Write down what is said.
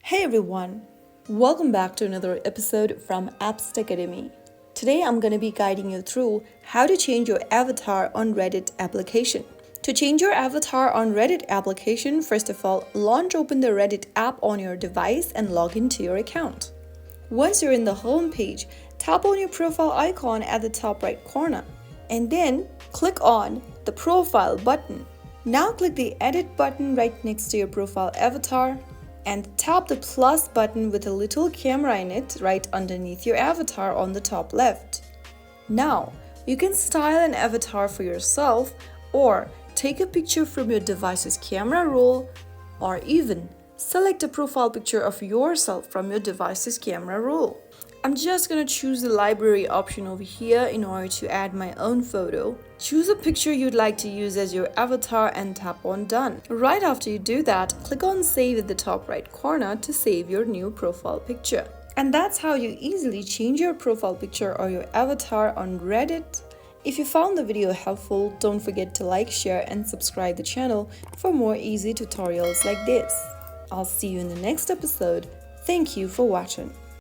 Hey everyone, welcome back to another episode from Apps Academy. Today I'm going to be guiding you through how to change your avatar on Reddit application. To change your avatar on Reddit application, first of all, open the Reddit app on your device and log into your account. Once you're in the home page, tap on your profile icon at the top right corner and then click on the profile button. Now click the edit button right next to your profile avatar and tap the plus button with a little camera in it right underneath your avatar on the top left. Now, you can style an avatar for yourself or take a picture from your device's camera roll or even select a profile picture of yourself from your device's camera roll. I'm just going to choose the library option over here in order to add my own photo. Choose a picture you'd like to use as your avatar and tap on done. Right after you do that, click on save at the top right corner to save your new profile picture. And that's how you easily change your profile picture or your avatar on Reddit. If you found the video helpful, don't forget to like, share and subscribe the channel for more easy tutorials like this. I'll see you in the next episode. Thank you for watching.